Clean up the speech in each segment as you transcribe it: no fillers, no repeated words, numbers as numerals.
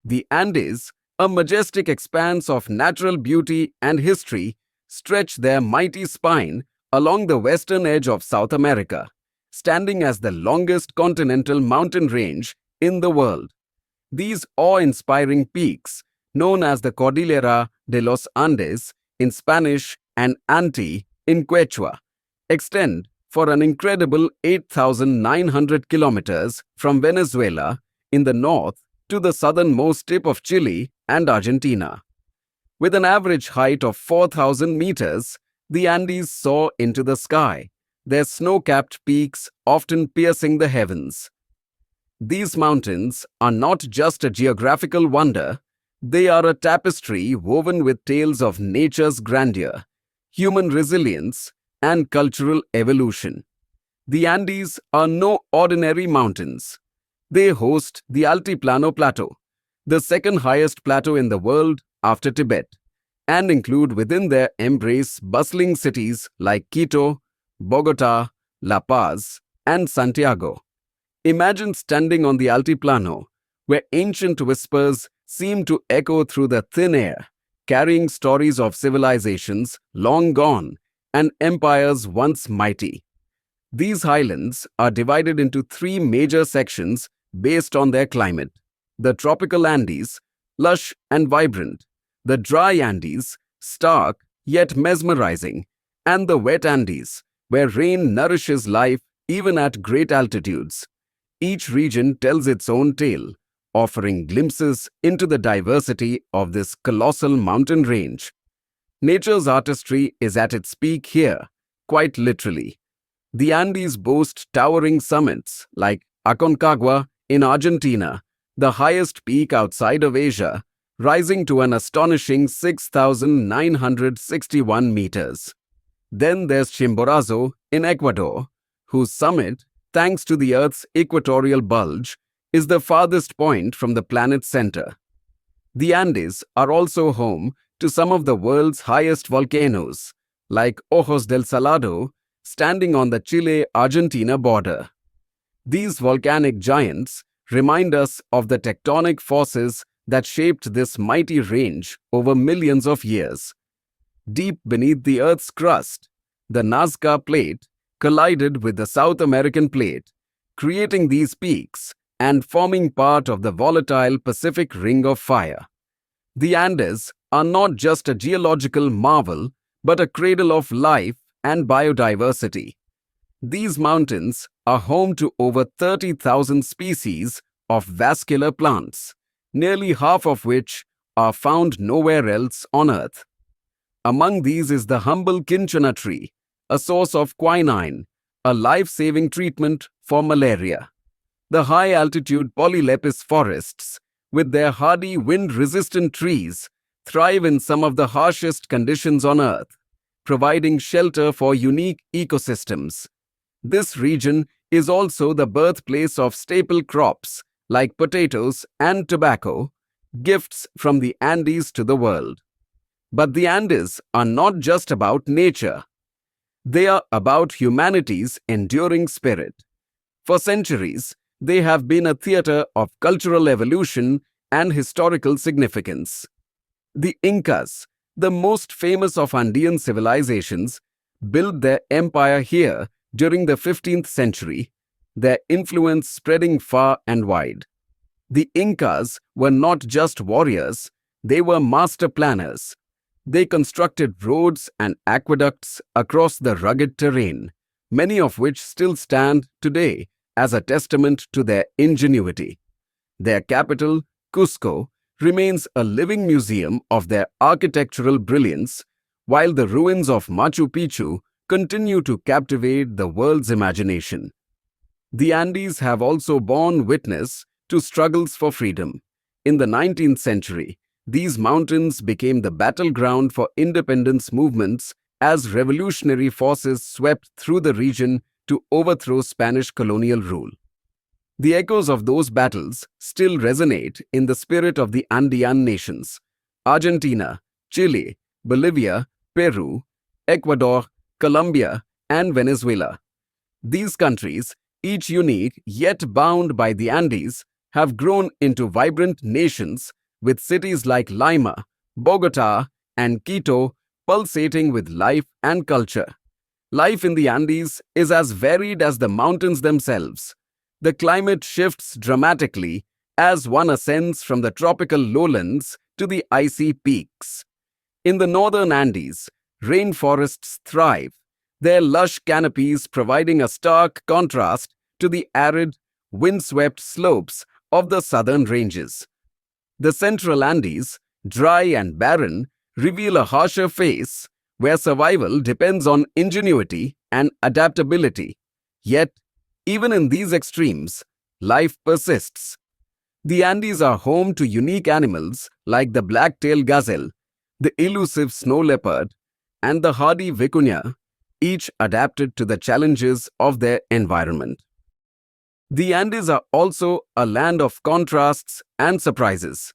The Andes, a majestic expanse of natural beauty and history, stretch their mighty spine along the western edge of South America, standing as the longest continental mountain range in the world. These awe-inspiring peaks, known as the Cordillera de los Andes in Spanish and Anti in Quechua, extend for an incredible 8,900 kilometers from Venezuela in the north to the southernmost tip of Chile and Argentina. With an average height of 4,000 meters, the Andes soar into the sky, their snow-capped peaks often piercing the heavens. These mountains are not just a geographical wonder, they are a tapestry woven with tales of nature's grandeur, human resilience, and cultural evolution. The Andes are no ordinary mountains. They host the Altiplano Plateau, the second highest plateau in the world after Tibet, and include within their embrace bustling cities like Quito, Bogota, La Paz, and Santiago. Imagine standing on the Altiplano, where ancient whispers seem to echo through the thin air, carrying stories of civilizations long gone and empires once mighty. These highlands are divided into three major sections based on their climate: the tropical Andes, lush and vibrant; the dry Andes, stark yet mesmerizing; and the wet Andes, where rain nourishes life even at great altitudes. Each region tells its own tale, offering glimpses into the diversity of this colossal mountain range. Nature's artistry is at its peak here, quite literally. The Andes boast towering summits like Aconcagua in Argentina, the highest peak outside of Asia, rising to an astonishing 6,961 meters. Then there's Chimborazo in Ecuador, whose summit, thanks to the Earth's equatorial bulge, is the farthest point from the planet's center. The Andes are also home to some of the world's highest volcanoes, like Ojos del Salado, standing on the Chile-Argentina border. These volcanic giants remind us of the tectonic forces that shaped this mighty range over millions of years. Deep beneath the Earth's crust, the Nazca Plate collided with the South American Plate, creating these peaks and forming part of the volatile Pacific Ring of Fire. The Andes are not just a geological marvel, but a cradle of life and biodiversity. These mountains are home to over 30,000 species of vascular plants, nearly half of which are found nowhere else on Earth. Among these is the humble cinchona tree, a source of quinine, a life-saving treatment for malaria. The high-altitude polylepis forests, with their hardy wind-resistant trees, thrive in some of the harshest conditions on Earth, providing shelter for unique ecosystems. This region is also the birthplace of staple crops like potatoes and tobacco, gifts from the Andes to the world. But the Andes are not just about nature. They are about humanity's enduring spirit. For centuries, they have been a theater of cultural evolution and historical significance. The Incas, the most famous of Andean civilizations, built their empire here during the 15th century, their influence spreading far and wide. The Incas were not just warriors, they were master planners. They constructed roads and aqueducts across the rugged terrain, many of which still stand today as a testament to their ingenuity. Their capital, Cusco, remains a living museum of their architectural brilliance, while the ruins of Machu Picchu continue to captivate the world's imagination. The Andes have also borne witness to struggles for freedom. In the 19th century, these mountains became the battleground for independence movements as revolutionary forces swept through the region to overthrow Spanish colonial rule. The echoes of those battles still resonate in the spirit of the Andean nations: Argentina, Chile, Bolivia, Peru, Ecuador, Colombia, and Venezuela. These countries, each unique yet bound by the Andes, have grown into vibrant nations with cities like Lima, Bogota, and Quito pulsating with life and culture. Life in the Andes is as varied as the mountains themselves. The climate shifts dramatically as one ascends from the tropical lowlands to the icy peaks. In the northern Andes, rainforests thrive, their lush canopies providing a stark contrast to the arid, windswept slopes of the southern ranges. The central Andes, dry and barren, reveal a harsher face where survival depends on ingenuity and adaptability. Yet, even in these extremes, life persists. The Andes are home to unique animals like the black-tailed gazelle, the elusive snow leopard, and the hardy vicuña, each adapted to the challenges of their environment. The Andes are also a land of contrasts and surprises.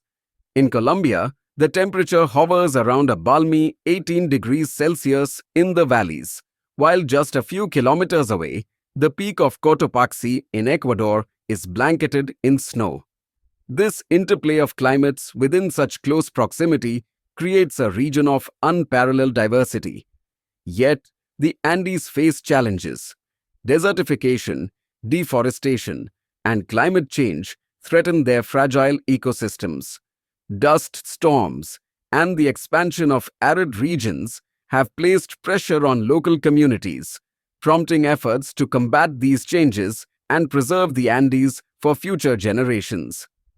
In Colombia, the temperature hovers around a balmy 18 degrees Celsius in the valleys, while just a few kilometers away, the peak of Cotopaxi in Ecuador is blanketed in snow. This interplay of climates within such close proximity creates a region of unparalleled diversity. Yet, the Andes face challenges. Desertification, deforestation, and climate change threaten their fragile ecosystems. Dust storms and the expansion of arid regions have placed pressure on local communities, prompting efforts to combat these changes and preserve the Andes for future generations.